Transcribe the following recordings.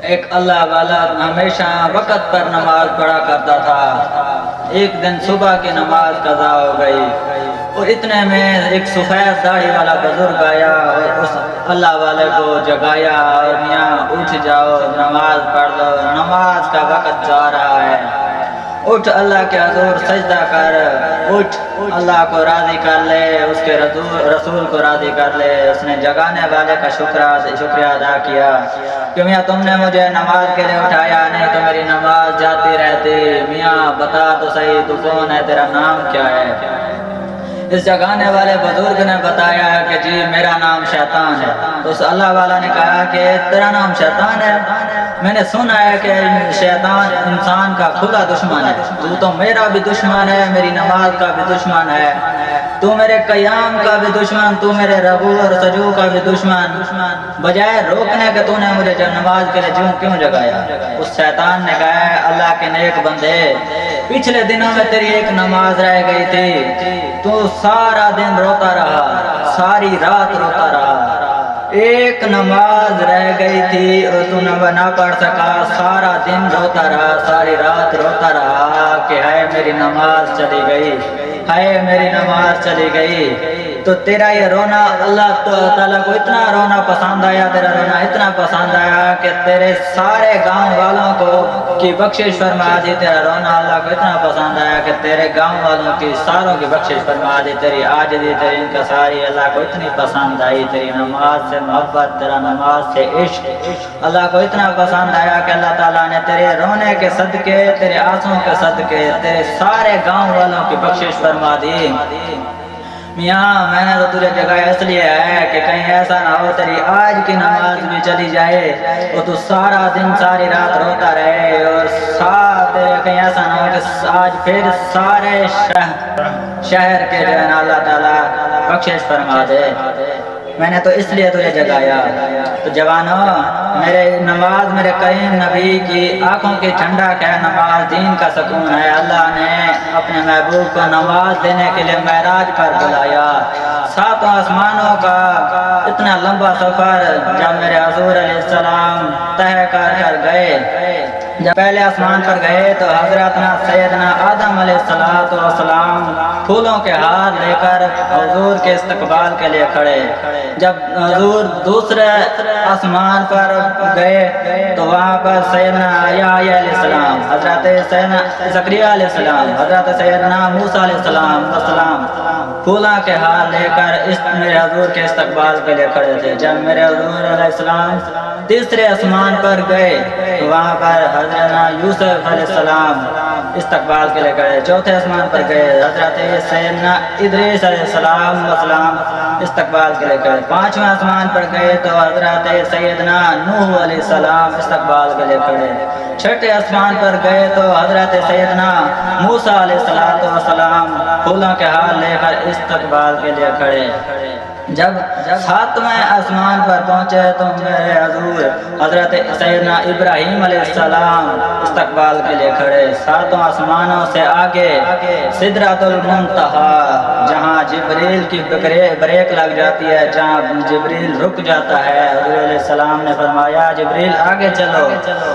ایک اللہ والا ہمیشہ وقت پر نماز پڑھا کرتا تھا۔ ایک دن صبح کی نماز قضا ہو گئی اور اتنے میں ایک سفید داڑھی والا بزرگ آیا اور اس اللہ والے کو جگایا اور میاں اٹھ جاؤ، نماز پڑھ لو، نماز کا وقت جا رہا ہے، اٹھ اللہ کے حضور سجدہ کر، اٹھ اللہ کو راضی کر لے، اس کے رسول کو راضی کر لے۔ اس نے جگانے والے کا شکریہ ادا کیا کہ میاں تم نے مجھے نماز کے لیے اٹھایا، نہیں تو میری نماز جاتی رہتی۔ میاں بتا تو صحیح تو کون ہے، تیرا نام کیا ہے؟ اس جگانے والے بزرگ نے بتایا ہے کہ جی میرا نام شیطان ہے۔ تو اس اللہ والا نے کہا کہ تیرا نام شیطان ہے؟ میں نے سنا ہے کہ شیطان انسان کا کھلا دشمن ہے، تو میرا بھی دشمن ہے، میری نماز کا بھی دشمن ہے، تو میرے قیام کا بھی دشمن، تو میرے رکوع اور سجود کا بھی دشمن، بجائے روکنے کے تو نے مجھے نماز کے لیے کیوں جگایا؟ اس شیطان نے کہا ہے اللہ کے نیک بندے، پچھلے دنوں میں تیری ایک نماز رہ گئی تھی، تو سارا دن روتا رہا، ساری رات روتا رہا، ایک نماز رہ گئی تھی اور تو نہ پڑھ سکا، سارا دن روتا رہا، ساری رات روتا رہا کہ ہائے میری نماز چلی گئی، ہائے میری نماز چلی گئی۔ تو تیرا یہ رونا اللہ تعالیٰ کو اتنا رونا پسند آیا، تیرا رونا اتنا پسند آیا کہ تیرے سارے گاؤں والوں کو کی بخشش فرما دی، تیرا رونا اللہ کو اتنا پسند آیا کہ تیرے گاؤں والوں کی ساروں کی بخشش فرما دی، تیری عاجزی تیری انکساری اللہ کو اتنی پسند آئی، تیری نماز سے محبت، تیرا نماز سے عشق اللہ کو اتنا پسند آیا کہ اللہ تعالیٰ نے تیرے رونے کے صدقے، تیرے آنسوں کے صدقے تیرے سارے گاؤں والوں کی بخشش فرما دی۔ میاں میں نے تو تجھے جگایا اس لیے ہے کہ کہیں ایسا نہ ہو تیری آج کی نماز بھی چلی جائے اور تو سارا دن ساری رات روتا رہے، اور کہیں ایسا نہ ہو کہ آج پھر سارے شہر کے جو ہے نا اللہ تعالیٰ بخشش فرما دے۔ میں نے تو اس لیے تجھے جگایا۔ تو جوانوں، میرے نماز میرے کریم نبی کی آنکھوں کی ٹھنڈک ہے، نماز دین کا سکون ہے۔ اللہ نے اپنے محبوب کو نماز دینے کے لیے معراج پر بلایا، ساتوں آسمانوں کا اتنا لمبا سفر جب میرے حضور علیہ السلام طے کر گئے، جب پہلے آسمان پر گئے تو حضرتنا سیدنا آدم علیہ السلام پھولوں کے ہار لے کر حضور کے استقبال کے لیے کھڑے۔ جب حضور دوسرے آسمان پر گئے تو وہاں پر سیدنا یحییٰ علیہ السلام، حضرت سیدنا زکریا علیہ السلام، حضرت سیدنا موسیٰ علیہ السلام پھولوں کے ہار لے کر میرے حضور کے استقبال کے لیے کھڑے تھے۔ جب میرے حضور علیہ السلام تیسرے آسمان پر گئے تو وہاں پر حضرت یوسف علیہ السلام استقبال کے لیے گئے۔ چوتھے آسمان پر گئے حضرت سیدنا ادریس علیہ السلام استقبال کے لیے گئے۔ پانچویں آسمان پر گئے تو حضرت سیدنا نوح علیہ السلام استقبال کے لیے کھڑے۔ چھٹے آسمان پر گئے تو حضرت سیدنا موسیٰ علیہ السلام پھولوں کے ہار لے کر استقبال کے لیے کھڑے۔ جب ساتویں آسمان پر پہنچے تو میرے حضور حضرت سیدنا ابراہیم علیہ السلام استقبال کے لیے کھڑے۔ ساتوں آسمانوں سے آگے سدرۃ المنتہا، جہاں جبریل کی بریک لگ جاتی ہے، جہاں جبریل رک جاتا ہے، حضور علیہ السلام نے فرمایا جبریل آگے چلو،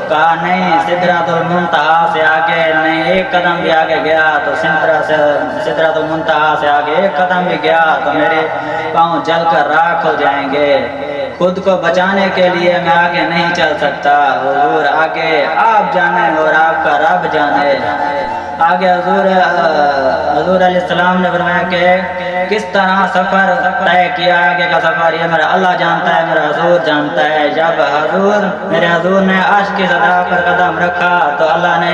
کہا نہیں سدرۃ المنتہا سے آگے نہیں، ایک قدم بھی آگے گیا تو سدرۃ المنتہا سے آگے ایک قدم بھی گیا تو میرے پاؤں جل کر راکھ ہو جائیں گے، خود کو بچانے کے لیے میں آگے نہیں چل سکتا، حضور آگے آپ جانے اور آپ کا رب جانے۔ آگے حضور علیہ السلام نے فرمایا کہ کس طرح سفر طے کیا، آگے کا سفر یہ میرا اللہ جانتا ہے، میرا حضور جانتا ہے۔ جب میرے حضور نے عرش کی سطح پر قدم رکھا تو اللہ نے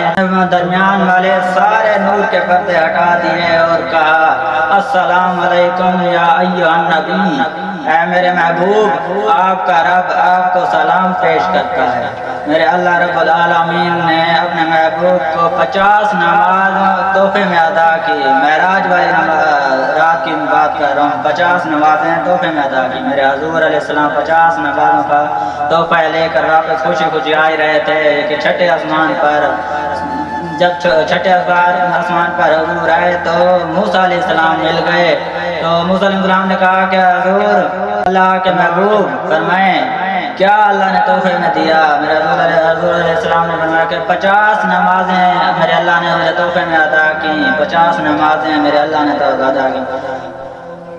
درمیان والے سارے نور کے پردے ہٹا دیے اور کہا السلام علیکم یا ایھا النبی، اے میرے محبوب آپ کا رب آپ کو سلام پیش کرتا ہے۔ میرے اللہ رب العالمین نے اپنے محبوب کو 50 نماز تحفے میں ادا کی، معراج والی رات کی بات کر رہا ہوں، 50 نمازیں تحفے میں ادا کی۔ میرے حضور علیہ السلام 50 نمازوں کا تحفہ لے کر واپس خوشی خوشی آ رہے تھے کہ چھٹے آسمان پر جب چھٹے آسمان پر حضور آئے تو موسیٰ علیہ السلام مل گئے تو موسیٰ علیہ السلام نے کہا کہ حضور اللہ کے محبوب فرمائیں کیا اللہ نے تحفے میں دیا. میرے حضور علیہ السلام نے فرمایا کہ 50 نمازیں میرے اللہ نے مجھے تحفے میں عطا کی. 50 نمازیں میرے اللہ نے عطا کی.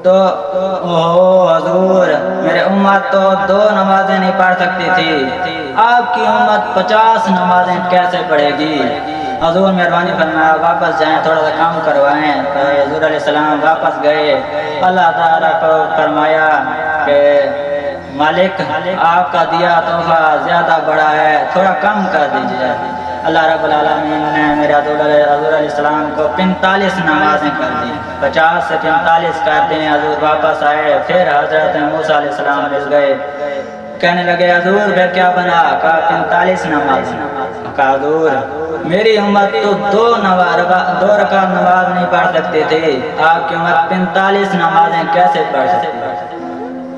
تو حضور میرے امت تو 2 نمازیں نہیں پڑھ سکتی تھی، آپ کی امت 50 نمازیں کیسے پڑھے گی؟ حضور مہربانی فرمایا واپس جائیں، تھوڑا سا کام کروائیں. تو حضور علیہ السلام واپس گئے. اللہ تعالیٰ کو فرمایا کہ مالک آپ کا دیا تحفہ زیادہ بڑا ہے، تھوڑا کم کر دیجیے. اللہ رب العالمین نے میرے حضور علیہ السلام کو 45 نمازیں کر دی. 50 سے 45 کر دیں. حضور واپس آئے. پھر حضرت موسیٰ علیہ السلام مل گئے. کہنے لگے حضور پھر کیا بنا؟ کہا 45 نماز. کہا حضور میری امت تو 2 رکعت نماز نہیں پڑھ سکتی تھی، آپ کی امت 45 نمازیں کیسے پڑھ سکتی؟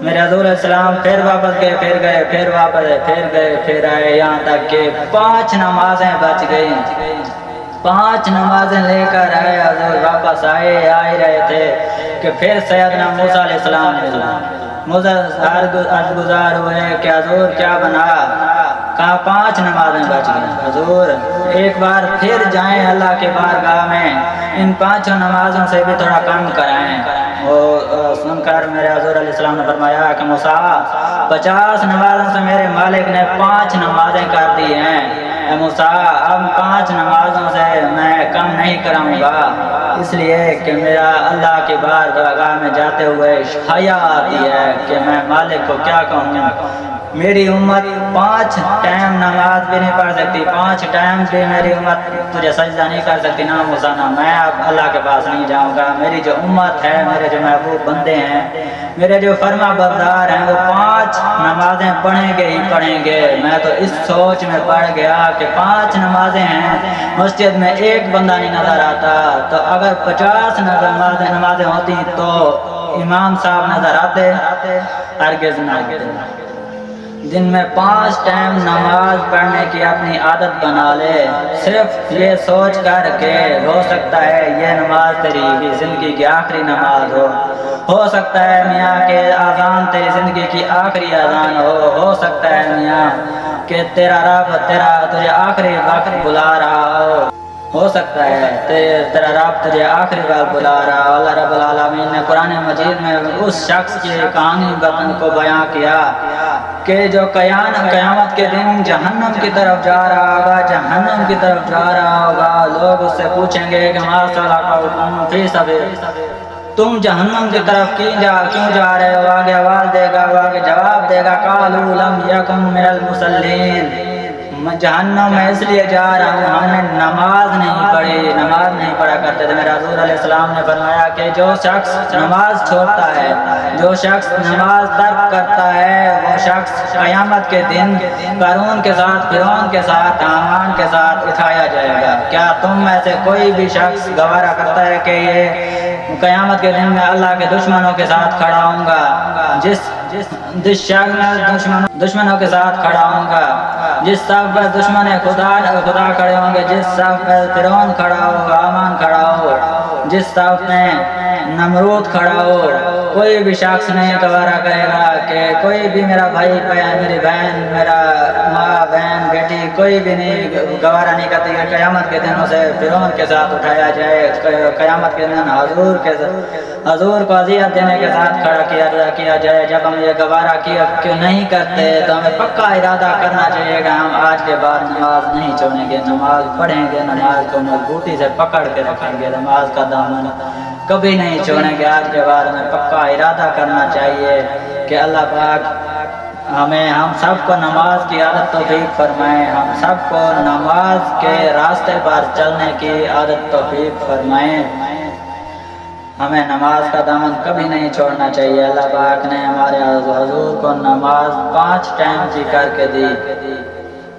میرے حضور علیہ السلام پھر واپس گئے، پھر گئے، پھر واپس گئے، پھر گئے، پھر آئے، یہاں تک کہ 5 نمازیں بچ گئی. 5 نمازیں لے کر آئے. حضور واپس آئے رہے تھے کہ پھر سیدنا موسیٰ علیہ السلام نے عرض گزار ہوئے کہ حضور کیا بنا؟ کہا 5 نمازیں بچ گئیں. حضور ایک بار پھر جائیں اللہ کے بارگاہ میں، ان 5 نمازوں سے بھی تھوڑا کم کرائیں. وہ سن کر میرے حضور علیہ السلام نے فرمایا کہ موسیٰ 50 نمازوں سے میرے مالک نے 5 نمازیں کر دی ہیں. اے موسیٰ اب 5 نمازوں سے میں کم نہیں کراؤں گا، اس لیے کہ میرا اللہ کے بارگاہ میں جاتے ہوئے حیا آتی ہے کہ میں مالک کو کیا کہوں. میری امت 5 ٹائم نماز بھی نہیں پڑھ سکتی، 5 ٹائم بھی میری امت تجھے سجدہ نہیں کر سکتی. نہ موسیٰ نہ میں اب اللہ کے پاس نہیں جاؤں گا. میری جو امت ہے، میرے جو محبوب بندے ہیں، میرے جو فرما بردار ہیں، وہ 5 نمازیں پڑھیں گے ہی پڑھیں گے. میں تو اس سوچ میں پڑ گیا کہ 5 نمازیں ہیں، مسجد میں ایک بندہ نہیں نظر آتا. تو اگر 50 نمازیں ہوتی تو امام صاحب نظر آتے؟ ہرگز نہ. دن میں 5 ٹائم نماز پڑھنے کی اپنی عادت بنا لے، صرف یہ سوچ کر کہ ہو سکتا ہے یہ نماز تیری زندگی کی آخری نماز ہو سکتا ہے میاں کہ اذان تیری زندگی کی آخری اذان ہو سکتا ہے میاں کہ تیرا رب تجھے آخری وقت بلا رہا ہو سکتا ہے تیرا رب تجھے آخری بار بلا رہا. اللہ رب العالمین نے قرآن مجید میں اس شخص کی کہانی کو بیان کیا کہ جو قیامت کے دن جہنم کی طرف جا رہا ہوگا. لوگ اس سے پوچھیں گے کہ ما سلککم فی سقر، تم جہنم کی طرف کیوں جا رہے ہو؟ آگے آواز دے گا، آگے جواب دے گا قالوا لم یکن من المصلین، میں جہنم میں اس لیے جا رہا ہوں ہم نے نماز نہیں پڑھا کرتے تھے. میرے حضور علیہ السلام نے فرمایا کہ جو شخص نماز چھوڑتا ہے، جو شخص نماز ترک کرتا ہے، وہ شخص قیامت کے دن قارون کے ساتھ، فرعون کے ساتھ، حامان کے ساتھ اٹھایا جائے گا. کیا تم میں سے کوئی بھی شخص گوارا کرتا ہے کہ یہ قیامت کے دن میں اللہ کے دشمنوں کے ساتھ کھڑا ہوں گا؟ جس شخص میں دشمنوں کے ساتھ کھڑا ہوں گا، جس صف پر دشمن خدا کھڑے ہوں گے، جس صف پر فرعون کھڑا ہو، حامان کھڑا ہو، جس صف میں نمرود کھڑا ہو، کوئی بھی شخص نہیں گوارا کرے گا کہ کوئی بھی میرا بھائی، میری بہن، میرا ماں، بہن، بیٹی، کوئی بھی نہیں گوارا نہیں کرتی کہ قیامت کے دن اسے فرعون کے ساتھ اٹھایا جائے. قیامت کے دن حضور کو اذیت دینے کے ساتھ کھڑا کیا جائے. جب ہم یہ گوارا کیوں نہیں کرتے تو ہمیں پکا ارادہ کرنا چاہیے کہ ہم آج کے بعد نماز نہیں چھوڑیں گے، نماز پڑھیں گے، نماز کو مضبوطی سے پکڑ کے رکھیں گے، نماز کا دامن کبھی نہیں چھوڑیں گے. آج کے بعد ہمیں پکا ارادہ کرنا چاہیے کہ اللہ پاک ہم سب کو نماز کی عادت توفیق فرمائیں، ہم سب کو نماز کے راستے پر چلنے کی عادت توفیق فرمائیں. ہمیں نماز کا دامن کبھی نہیں چھوڑنا چاہیے. اللہ پاک نے ہمارے حضور کو نماز 5 ٹائم کی کر کے دی.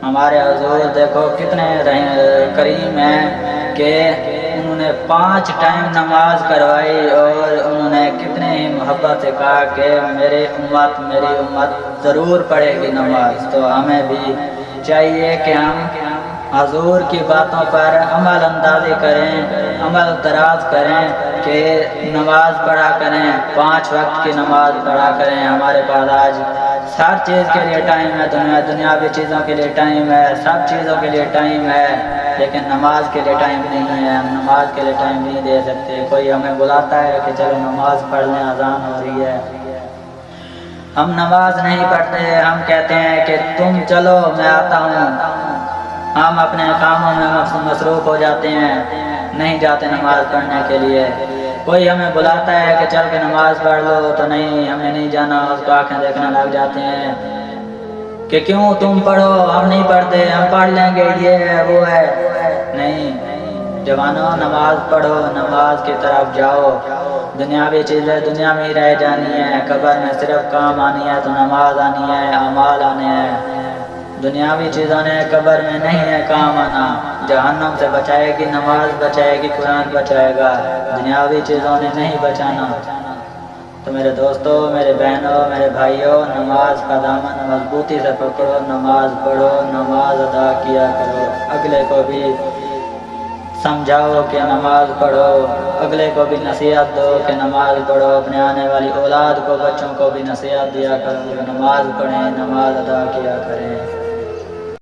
ہمارے حضور دیکھو کتنے کریم ہیں کہ انہوں نے 5 ٹائم نماز کروائی اور انہوں نے کتنے ہی محبت سے کہا کہ میری امت ضرور پڑھے گی نماز. تو ہمیں بھی چاہیے کہ ہم حضور کی باتوں پر عمل اندازی کریں، عمل دراز کریں کہ نماز پڑھا کریں، 5 وقت کی نماز پڑھا کریں. ہمارے پاس آج ہر چیز کے لیے ٹائم ہے، دنیاوی چیزوں کے لیے ٹائم ہے، سب چیزوں کے لیے ٹائم ہے، لیکن نماز کے لیے ٹائم نہیں ہے۔ ہم نماز کے لیے ٹائم نہیں دے سکتے۔ کوئی ہمیں بلاتا ہے کہ چلو نماز پڑھ لیں، اذان ہو رہی ہے، ہم نماز نہیں پڑھتے، ہم کہتے ہیں کہ تم چلو میں آتا ہوں۔ ہم اپنے کاموں میں مصروف ہو جاتے ہیں، نہیں جاتے نماز پڑھنے کے لیے۔ کوئی ہمیں بلاتا ہے کہ چل کے نماز پڑھ لو تو نہیں، ہمیں نہیں جانا، اس کو آنکھیں دیکھنے لگ جاتے ہیں کہ کیوں تم پڑھو، ہم نہیں پڑھتے، ہم پڑھ لیں گے، یہ ہے وہ ہے۔ نہیں جوانوں، نماز پڑھو، نماز کی طرف جاؤ۔ دنیاوی چیزیں دنیا میں ہی رہ جانی ہے، قبر میں صرف کام آنی ہے تو نماز آنی ہے، اعمال آنے ہیں۔ دنیاوی چیزوں نے قبر میں نہیں ہے کام آنا۔ جہنم سے بچائے گی نماز، بچائے گی قرآن بچائے گا، دنیاوی چیزوں نے نہیں بچانا۔ تو میرے دوستوں، میرے بہنوں، میرے بھائیوں، نماز کا دامن مضبوطی سے پکڑو، نماز پڑھو، نماز ادا کیا کرو۔ اگلے کو بھی سمجھاؤ کہ نماز پڑھو، اگلے کو بھی نصیحت دو کہ نماز پڑھو۔ اپنے آنے والی اولاد کو، بچوں کو بھی نصیحت دیا کرو کہ نماز پڑھیں، نماز ادا کیا کریں۔